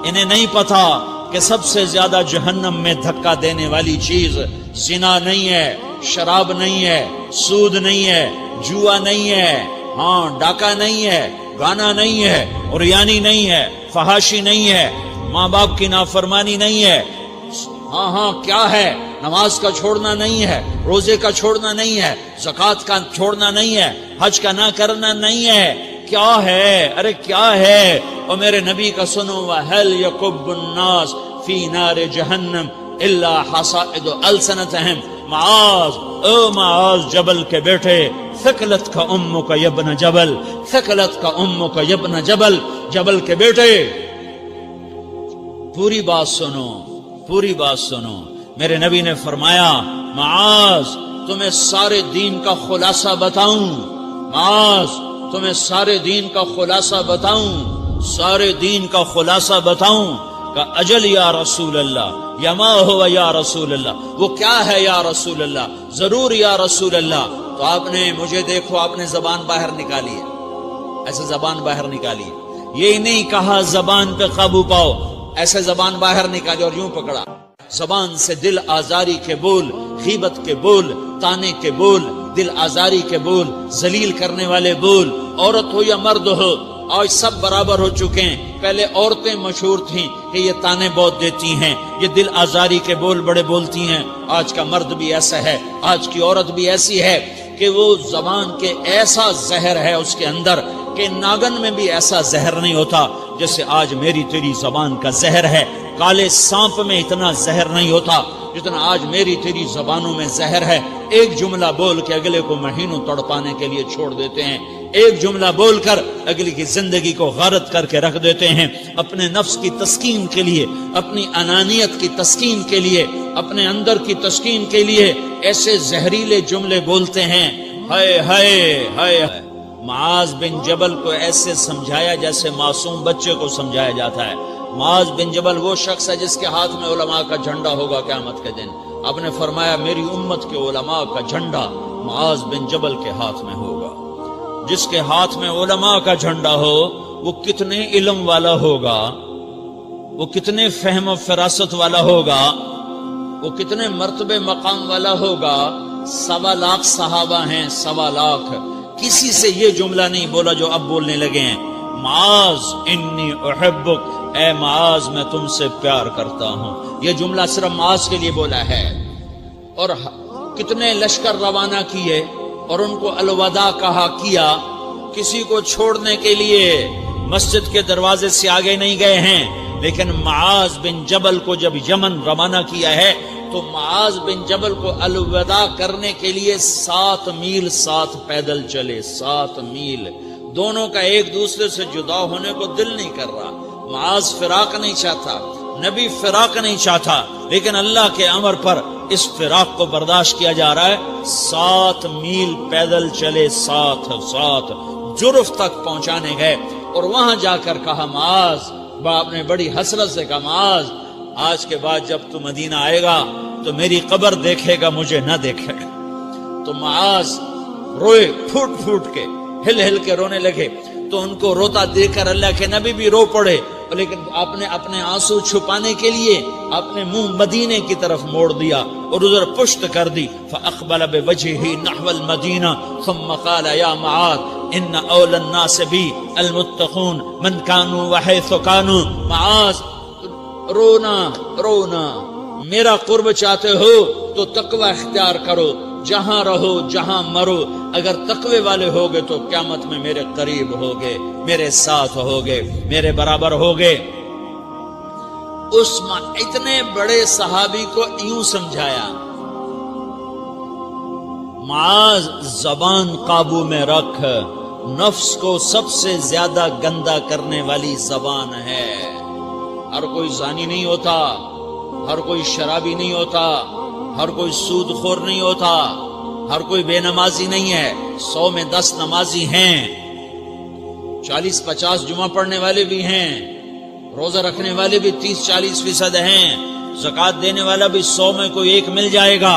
انہیں نہیں پتا کہ سب سے زیادہ جہنم میں دھکا دینے والی چیز زنا نہیں ہے، شراب نہیں ہے، سود نہیں ہے، جوا نہیں ہے، ہاں ڈاکہ نہیں ہے، گانا نہیں ہے، عریانی نہیں ہے، فحاشی نہیں ہے، ماں باپ کی نافرمانی نہیں ہے، ہاں کیا ہے، نماز کا چھوڑنا نہیں ہے، روزے کا چھوڑنا نہیں ہے، زکوٰۃ کا چھوڑنا نہیں ہے، حج کا نہ کرنا نہیں ہے، کیا ہے؟ ارے کیا ہے؟ اور میرے نبی کا سنو، وَهَلْ يَكُبُّ النَّاسِ فِي نَارِ جَهَنَّمَ إِلَّا حَصَائِدُ أَلْسِنَتِهِمْ۔ معاذ، او معاذ جبل کے بیٹے، ثقلت کا امک یا ابن جبل، ثقلت کا امک یا ابن جبل، جبل کے بیٹے پوری بات سنو، پوری بات سنو۔ میرے نبی نے فرمایا، معاذ تمہیں سارے دین کا خلاصہ بتاؤں، معاذ تمہیں سارے دین کا خلاصہ بتاؤں، سارے دین کا خلاصہ بتاؤں؟ کہ اجل یا رسول اللہ، یا ما ہوا یا رسول اللہ، وہ کیا ہے یا رسول اللہ؟ ضرور یا رسول اللہ۔ تو آپ نے مجھے دیکھو، آپ نے زبان باہر نکالی ہے، ایسے زبان باہر نکالی ہے، یہ نہیں کہا زبان پہ قابو پاؤ، ایسے زبان باہر نکالی اور یوں پکڑا۔ زبان سے دل آزاری کے بول، غیبت کے بول، تانے کے بول، دل آزاری کے بول، ذلیل کرنے والے بول، عورت ہو یا مرد ہو، آج سب برابر ہو چکے ہیں۔ پہلے عورتیں مشہور تھیں کہ یہ تانے بہت دیتی ہیں، یہ دل آزاری کے بول بڑے بولتی ہیں۔ آج کا مرد بھی ایسا ہے، آج کی عورت بھی ایسی ہے کہ وہ زبان کے ایسا زہر ہے اس کے اندر کہ ناگن میں بھی ایسا زہر نہیں ہوتا جیسے آج میری تیری زبان کا زہر ہے۔ کالے سانپ میں اتنا زہر نہیں ہوتا جتنا آج میری تیری زبانوں میں زہر ہے۔ ایک جملہ بول کے اگلے کو مہینوں تڑپانے کے لیے چھوڑ دیتے ہیں، ایک جملہ بول کر اگلی کی زندگی کو غارت کر کے رکھ دیتے ہیں، اپنے نفس کی تسکین کے لیے، اپنی انانیت کی تسکین کے لیے، اپنے اندر کی تسکین کے لیے ایسے زہریلے جملے بولتے ہیں۔ ہائے ہائے ہائے۔ معاذ بن جبل کو ایسے سمجھایا جیسے معصوم بچے کو سمجھایا جاتا ہے۔ معاذ بن جبل وہ شخص ہے جس کے ہاتھ میں علماء کا جھنڈا ہوگا قیامت کے دن۔ آپ نے فرمایا میری امت کے علماء کا جھنڈا معاذ بن جبل کے ہاتھ میں ہوگا۔ جس کے ہاتھ میں علماء کا جھنڈا ہو وہ کتنے علم والا ہوگا، وہ کتنے فہم و فراست والا ہوگا، وہ کتنے مرتبے مقام والا ہوگا۔ 1.25 لاکھ صحابہ ہیں، 1.25 لاکھ، کسی سے یہ جملہ نہیں بولا جو اب بولنے لگے ہیں۔ معاذ انی احبک، اے معاذ میں تم سے پیار کرتا ہوں، یہ جملہ صرف معاذ کے لیے بولا ہے۔ اور کتنے لشکر روانہ کیے اور ان کو الوداع کہا کیا، کسی کو چھوڑنے کے لیے مسجد کے دروازے سے آگے نہیں گئے ہیں، لیکن معاذ بن جبل کو جب یمن روانہ کیا ہے تو معاذ بن جبل کو الوداع کرنے کے لیے 7 میل ساتھ پیدل چلے، 7 میل۔ دونوں کا ایک دوسرے سے جدا ہونے کو دل نہیں کر رہا، معاذ فراق نہیں چاہتا، نبی فراق نہیں چاہتا، لیکن اللہ کے امر پر اس فراق کو برداشت کیا جا رہا ہے۔ 7 میل پیدل چلے، 7 جرف تک پہنچانے گئے اور وہاں جا کر کہا معاذ، باپ نے بڑی حسرت سے کہا معاذ آج کے بعد جب تو مدینہ آئے گا تو میری قبر دیکھے گا، مجھے نہ دیکھے گا۔ تو معاذ روئے، پھوٹ پھوٹ کے، ہل ہل کے رونے لگے۔ تو ان کو روتا دیکھ کر اللہ کے نبی بھی رو پڑے، لیکن آپ نے اپنے آنسو چھپانے کے لیے اپنے منہ مدینے کی طرف موڑ دیا اور ادھر پشت کر دی۔ فاقبل بوجهه نحو المدینہ ثم قال یا معاذ ان اولى الناس بی المتقون من كانوا وحيث كانوا۔ معاذ رونا، میرا قرب چاہتے ہو تو تقوی اختیار کرو، جہاں رہو جہاں مرو، اگر تقوی والے ہوگے تو قیامت میں میرے قریب ہوگے، میرے ساتھ ہوگے، میرے برابر ہوگے۔ اتنے بڑے صحابی کو یوں سمجھایا، معاذ زبان قابو میں رکھ، نفس کو سب سے زیادہ گندا کرنے والی زبان ہے۔ ہر کوئی زانی نہیں ہوتا، ہر کوئی شرابی نہیں ہوتا، ہر کوئی سود خور نہیں ہوتا، ہر کوئی بے نمازی نہیں ہے۔ 100 میں 10 نمازی ہیں، 40-50 جمعہ پڑھنے والے بھی ہیں، روزہ رکھنے والے بھی 30-40% ہیں، زکوٰۃ دینے والا بھی 100 میں کوئی ایک مل جائے گا،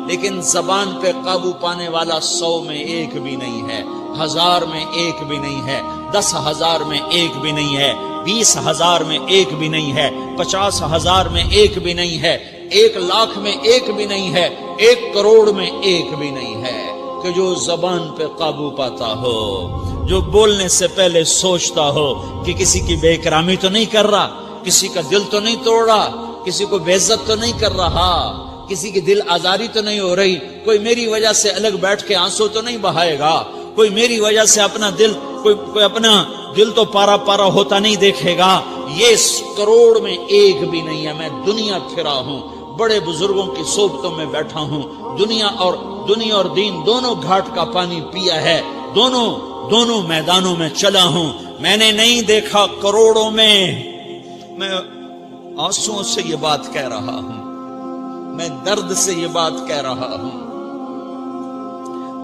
لیکن زبان پہ قابو پانے والا 100 میں ایک بھی نہیں ہے، 1000 میں ایک بھی نہیں ہے، 10,000 میں ایک بھی نہیں ہے۔ 20,000 میں ایک بھی نہیں ہے، 50,000 میں ایک بھی نہیں ہے، 1,00,000 میں ایک بھی نہیں ہے، 1 کروڑ میں ایک بھی نہیں ہے کہ جو زبان پہ قابو پاتا ہو، جو بولنے سے پہلے سوچتا ہو کہ کسی کی بے اکرامی تو نہیں کر رہا، کسی کا دل تو نہیں توڑ رہا، کسی کو بے عزت تو نہیں کر رہا، کسی کی دل آزاری تو نہیں ہو رہی، کوئی میری وجہ سے الگ بیٹھ کے آنسو تو نہیں بہائے گا، کوئی میری وجہ سے اپنا دل کوئی اپنا دل تو پارا پارا ہوتا نہیں دیکھے گا۔ یہ 1 کروڑ میں ایک بھی نہیں ہے۔ میں دنیا پھرا ہوں، بڑے بزرگوں کی صحبتوں میں بیٹھا ہوں، دنیا اور دین دونوں گھاٹ کا پانی پیا ہے، دونوں میدانوں میں چلا ہوں، میں نے نہیں دیکھا کروڑوں میں۔ میں آنسوؤں سے یہ بات کہہ رہا ہوں، میں درد سے یہ بات کہہ رہا ہوں۔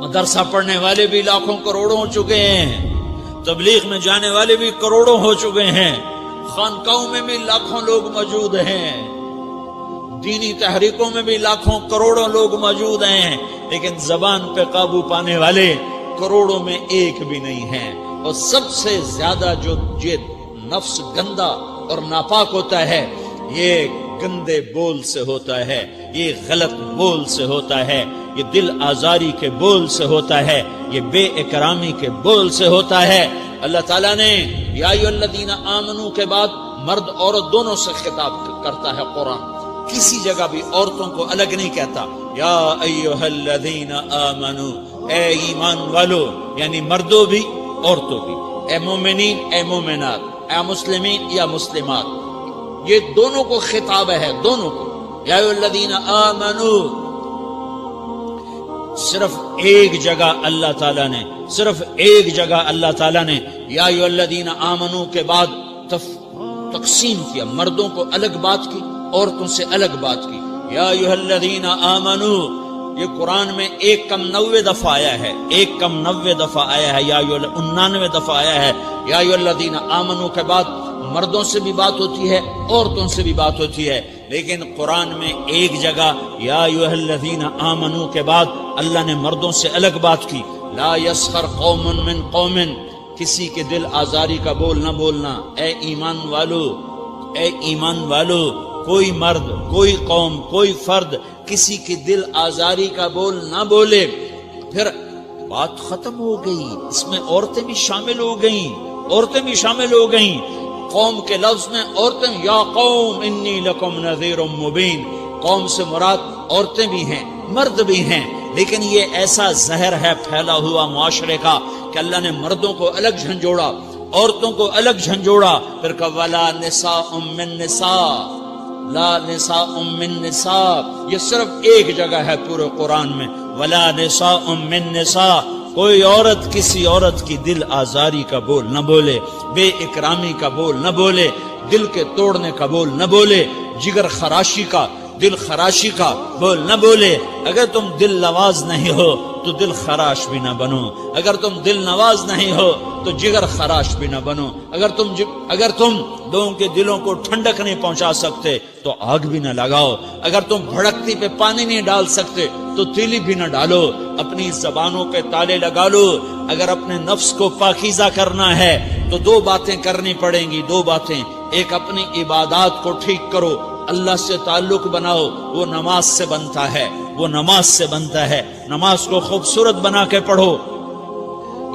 مدرسہ پڑھنے والے بھی لاکھوں کروڑوں ہو چکے ہیں، تبلیغ میں جانے والے بھی کروڑوں ہو چکے ہیں، خانقاہوں میں بھی لاکھوں لوگ موجود ہیں، دینی تحریکوں میں بھی لاکھوں کروڑوں لوگ موجود ہیں، لیکن زبان پہ قابو پانے والے کروڑوں میں ایک بھی نہیں ہیں۔ اور سب سے زیادہ جو یہ نفس گندا اور ناپاک ہوتا ہے، یہ گندے بول سے ہوتا ہے، یہ غلط بول سے ہوتا ہے، یہ دل آزاری کے بول سے ہوتا ہے، یہ بے اکرامی کے بول سے ہوتا ہے۔ اللہ تعالیٰ نے یا ایھا الذین آمنو کے بعد مرد عورت دونوں سے خطاب کرتا ہے قرآن، کسی جگہ بھی عورتوں کو الگ نہیں کہتا۔ یا ایھا الذین آمنو، اے ایمان والو، یعنی مردوں بھی عورتوں بھی، اے مومنین اے مومنات، اے مسلمین یا مسلمات، یہ دونوں کو خطاب ہے، دونوں کو۔ یا ایھا الذین آمنو، صرف ایک جگہ اللہ تعالیٰ نے یا ایھا الذین آمنو کے بعد تقسیم کیا، مردوں کو الگ بات کی، عورتوں سے الگ بات کی۔ یا ایھا الذین آمنو، یہ قرآن میں 199 دفعہ آیا ہے، 199 دفعہ آیا ہے، یا 99 دفعہ آیا ہے۔ یا ایھا الذین آمنو کے بعد مردوں سے بھی بات ہوتی ہے، عورتوں سے بھی بات ہوتی ہے، لیکن قرآن میں ایک جگہ یا ایھا الذین آمنو کے بعد اللہ نے مردوں سے الگ بات کی۔ لا یسخر قوم من قوم، کسی کے دل آزاری کا بول نہ بولنا۔ اے ایمان والو، کوئی مرد، کوئی قوم، کوئی فرد کسی کی دل آزاری کا بول نہ بولے۔ پھر بات ختم ہو گئی، اس میں عورتیں بھی شامل ہو گئیں، قوم کے لفظ میں عورتیں، یا قوم انی لکم نذیر مبین، قوم سے مراد عورتیں بھی ہیں، مرد بھی ہیں، لیکن یہ ایسا زہر ہے پھیلا ہوا معاشرے کا کہ اللہ نے مردوں کو الگ جھنجھوڑا، عورتوں کو الگ جھنجھوڑا، پھر کہا ولا نساء من نساء، لا نساء من نساء، یہ صرف ایک جگہ ہے پورے قرآن میں، ولا نساء من نساء، کوئی عورت کسی عورت کی دل آزاری کا بول نہ بولے، بے اکرامی کا بول نہ بولے، دل کے توڑنے کا بول نہ بولے، جگر خراشی کا، دل خراشی کا بول نہ بولے۔ اگر تم دل نواز نہیں ہو تو دل خراش بھی نہ بنو، اگر تم دل نواز نہیں ہو تو جگر خراش بھی نہ بنو، اگر تم لوگوں کے دلوں کو ٹھنڈک نہیں پہنچا سکتے تو آگ بھی نہ لگاؤ، اگر تم بھڑکتی پہ پانی نہیں ڈال سکتے تو تیلی بھی نہ ڈالو، اپنی زبانوں پہ تالے لگا لو۔ اگر اپنے نفس کو پاکیزہ کرنا ہے تو 2 باتیں کرنی پڑیں گی، 2 باتیں، ایک اپنی عبادات کو ٹھیک کرو، اللہ سے تعلق بناؤ، وہ نماز سے بنتا ہے، نماز کو خوبصورت بنا کے پڑھو۔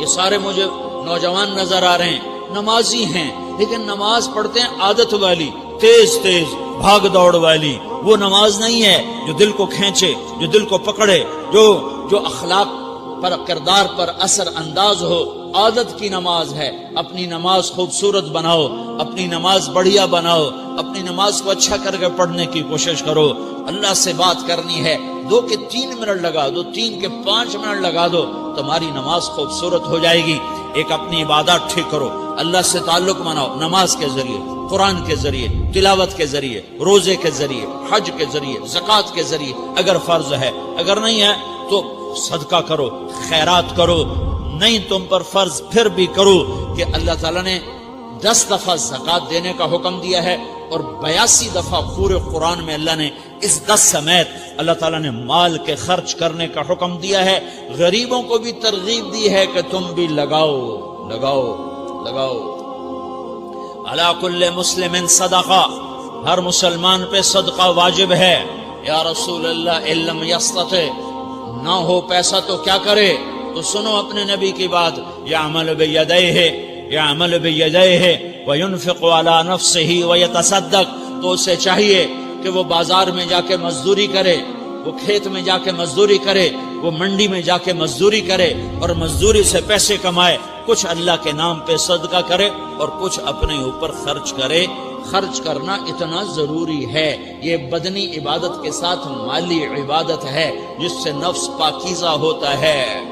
یہ سارے مجھے نوجوان نظر آ رہے ہیں، نمازی ہیں، لیکن نماز پڑھتے ہیں عادت والی، تیز بھاگ دوڑ والی، وہ نماز نہیں ہے جو دل کو کھینچے، جو دل کو پکڑے، جو اخلاق پر، کردار پر اثر انداز ہو۔ عادت کی نماز ہے، اپنی نماز خوبصورت بناؤ، اپنی نماز بڑھیا بناؤ، اپنی نماز کو اچھا کر کے پڑھنے کی کوشش کرو۔ اللہ سے بات کرنی ہے، 2 کے 3 منٹ لگا دو، 3 کے 5 منٹ لگا دو، تمہاری نماز خوبصورت ہو جائے گی۔ ایک اپنی عبادات ٹھیک کرو، اللہ سے تعلق بناؤ، نماز کے ذریعے، قرآن کے ذریعے، تلاوت کے ذریعے، روزے کے ذریعے، حج کے ذریعے، زکوٰۃ کے ذریعے، اگر فرض ہے، اگر نہیں ہے تو صدقہ کرو، خیرات کرو، نہیں تم پر فرض پھر بھی کرو کہ اللہ تعالیٰ نے 10 دفعہ زکوٰۃ دینے کا حکم دیا ہے، اور 82 دفعہ پورے قرآن میں اللہ نے اس 10 سمیت اللہ تعالیٰ نے مال کے خرچ کرنے کا حکم دیا ہے۔ غریبوں کو بھی ترغیب دی ہے کہ تم بھی لگاؤ۔ علی کل مسلم صدقہ، ہر مسلمان پہ صدقہ واجب ہے۔ یا رسول اللہ ان لم یستطع، نہ ہو پیسہ تو کیا کرے؟ تو سنو اپنے نبی کی بات، یعمل بیدیہ، یعمل بیدیہ وینفق علی نفسہ ویتصدق، تو اسے چاہیے کہ وہ بازار میں جا کے مزدوری کرے، وہ کھیت میں جا کے مزدوری کرے، وہ منڈی میں جا کے مزدوری کرے اور مزدوری سے پیسے کمائے، کچھ اللہ کے نام پہ صدقہ کرے اور کچھ اپنے اوپر خرچ کرے۔ خرچ کرنا اتنا ضروری ہے، یہ بدنی عبادت کے ساتھ مالی عبادت ہے جس سے نفس پاکیزہ ہوتا ہے۔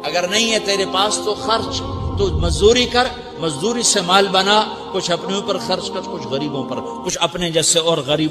اگر نہیں ہے تیرے پاس تو خرچ، تو مزدوری کر، مزدوری سے مال بنا، کچھ اپنے اوپر خرچ کر، کچھ غریبوں پر، کچھ اپنے جیسے اور غریب